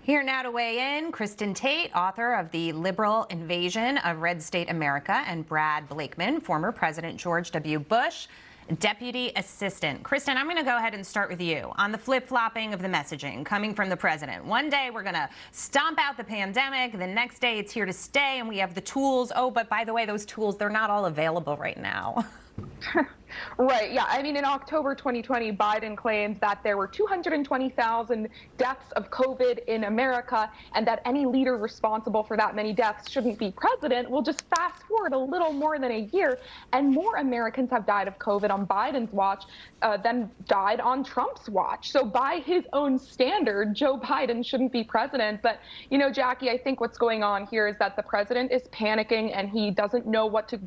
Here now to weigh in, Kristin Tate, author of The Liberal Invasion of Red State America, and Brad Blakeman, former President George W. Bush deputy assistant. Kristin, I'm going to go ahead and start with you on the flip-flopping of the messaging coming from the president. One day we're going to stomp out the pandemic. The next day it's here to stay and we have the tools. Oh, but by the way, those tools, they're not all available right now. Right, yeah. I mean, in October 2020, Biden claimed that there were 220,000 deaths of COVID in America and that any leader responsible for that many deaths shouldn't be president. We'll just fast forward a little more than a year, and more Americans have died of COVID on Biden's watch than died on Trump's watch. So by his own standard, Joe Biden shouldn't be president. But, you know, Jackie, I think what's going on here is that the president is panicking and he doesn't know where to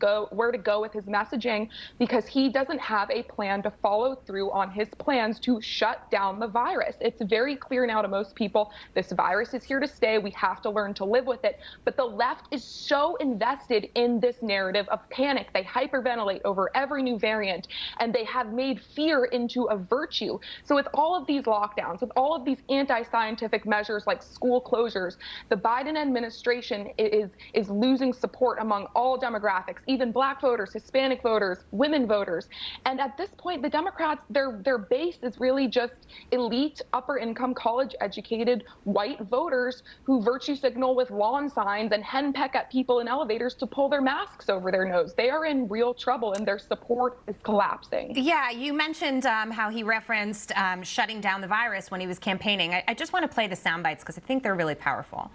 go with his messaging, because he doesn't have a plan to follow through on his plans to shut down the virus. It's very clear now to most people, this virus is here to stay. We have to learn to live with it. But the left is so invested in this narrative of panic. They hyperventilate over every new variant, and they have made fear into a virtue. So with all of these lockdowns, with all of these anti-scientific measures like school closures, the Biden administration is losing support among all demographics, even Black voters, Hispanic voters, women voters. And at this point, the Democrats, their base is really just elite, upper-income, college-educated white voters who virtue signal with lawn signs and henpeck at people in elevators to pull their masks over their nose. They are in real trouble, and their support is collapsing. Yeah, you mentioned how he referenced shutting down the virus when he was campaigning. I just want to play the sound bites because I think they're really powerful.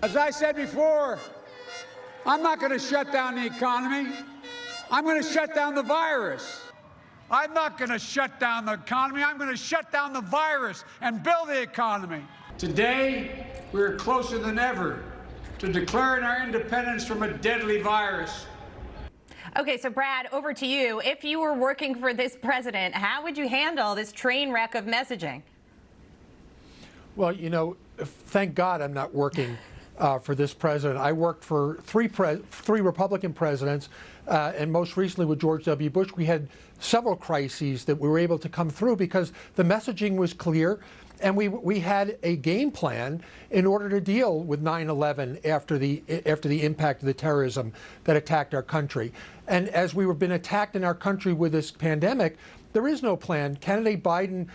As I said before, I'm not going to shut down the economy. I'm going to shut down the virus. I'm not going to shut down the economy. I'm going to shut down the virus and build the economy. Today, we're closer than ever to declaring our independence from a deadly virus. Okay, so Brad, over to you. If you were working for this president, how would you handle this train wreck of messaging? Well, you know, thank God I'm not working for this president. I worked for three Republican presidents, and most recently with George W. Bush, we had several crises that we were able to come through because the messaging was clear, and we had a game plan in order to deal with 9/11 after the impact of the terrorism that attacked our country. And as we were being attacked in our country with this pandemic, there is no plan. Candidate Biden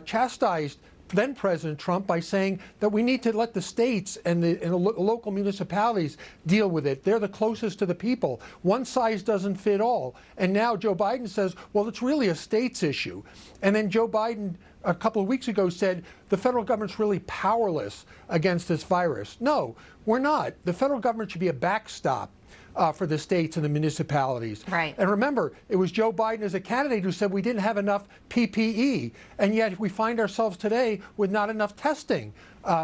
chastised then President Trump by saying that we need to let the states and the local municipalities deal with it. They're the closest to the people. One size doesn't fit all. And now Joe Biden says, well, it's really a states issue. And then Joe Biden a couple of weeks ago said the federal government's really powerless against this virus. No, we're not. The federal government should be a backstop for the states and the municipalities. Right. And remember, it was Joe Biden as a candidate who said we didn't have enough PPE, and yet we find ourselves today with not enough testing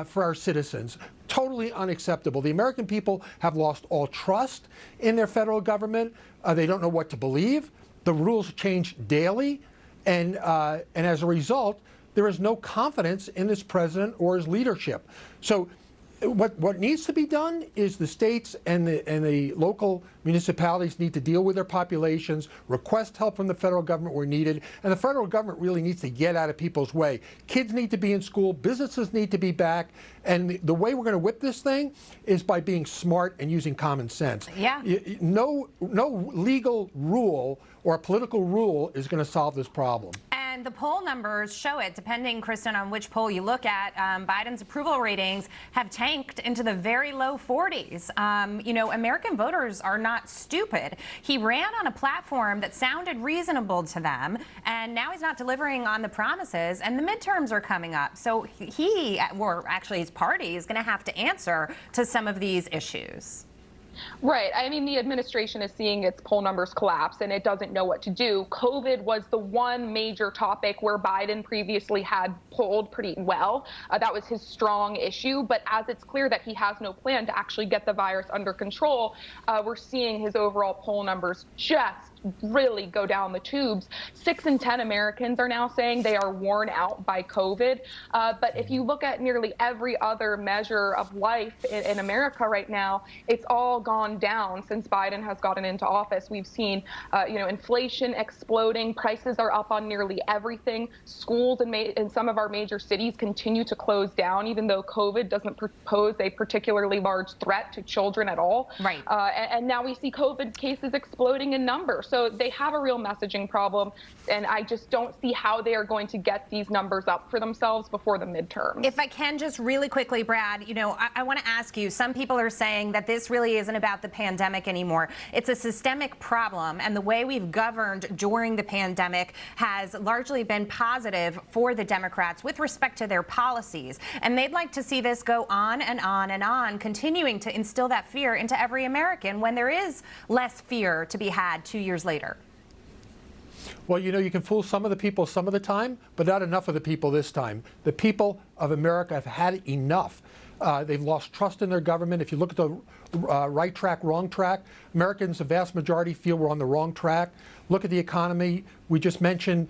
for our citizens. Totally unacceptable. The American people have lost all trust in their federal government. They don't know what to believe. The rules change daily, and as a result, there is no confidence in this president or his leadership. So what needs to be done is the states and the local municipalities need to deal with their populations, request help from the federal government where needed, and the federal government really needs to get out of people's way. Kids need to be in school, businesses need to be back, and the way we're going to whip this thing is by being smart and using common sense. Yeah. No legal rule or political rule is going to solve this problem. And the poll numbers show it, depending, Kristin, on which poll you look at. Biden's approval ratings have tanked into the very low 40s. You know, American voters are not stupid. He ran on a platform that sounded reasonable to them, and now he's not delivering on the promises, and the midterms are coming up. So he, or actually his party, is going to have to answer to some of these issues. Right. I mean, the administration is seeing its poll numbers collapse, and it doesn't know what to do. COVID was the one major topic where Biden previously had polled pretty well. That was his strong issue. But as it's clear that he has no plan to actually get the virus under control, we're seeing his overall poll numbers just really go down the tubes. 6 in 10 Americans are now saying they are worn out by COVID. But if you look at nearly every other measure of life in America right now, it's all gone down since Biden has gotten into office. We've seen, inflation exploding. Prices are up on nearly everything. Schools in some of our major cities continue to close down, even though COVID doesn't pose a particularly large threat to children at all. Right. And now we see COVID cases exploding in numbers. So they have a real messaging problem, and I just don't see how they are going to get these numbers up for themselves before the midterms. If I can just really quickly, Brad, I want to ask you, some people are saying that this really isn't about the pandemic anymore. It's a systemic problem, and the way we've governed during the pandemic has largely been positive for the Democrats with respect to their policies. And they'd like to see this go on and on and on, continuing to instill that fear into every American when there is less fear to be had 2 years later. Well, you can fool some of the people some of the time, but not enough of the people this time. The people of America have had enough. They've lost trust in their government. If you look at the right track, wrong track, Americans, the vast majority, feel we're on the wrong track. Look at the economy. We just mentioned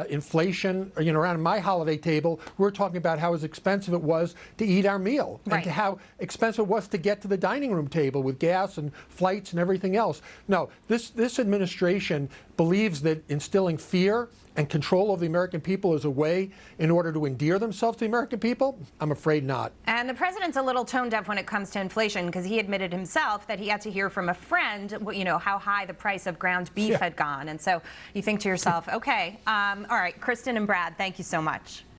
inflation. Around my holiday table, we were talking about how expensive it was to eat our meal, right, and to how expensive it was to get to the dining room table with gas and flights and everything else. No, this administration believes that instilling fear and control of the American people is a way in order to endear themselves to the American people. I'm afraid not. And the president's a little tone deaf when it comes to inflation, because he admitted himself that he had to hear from a friend, how high the price of ground beef had gone. And so you think to yourself, okay, all right, Kristin and Brad, thank you so much.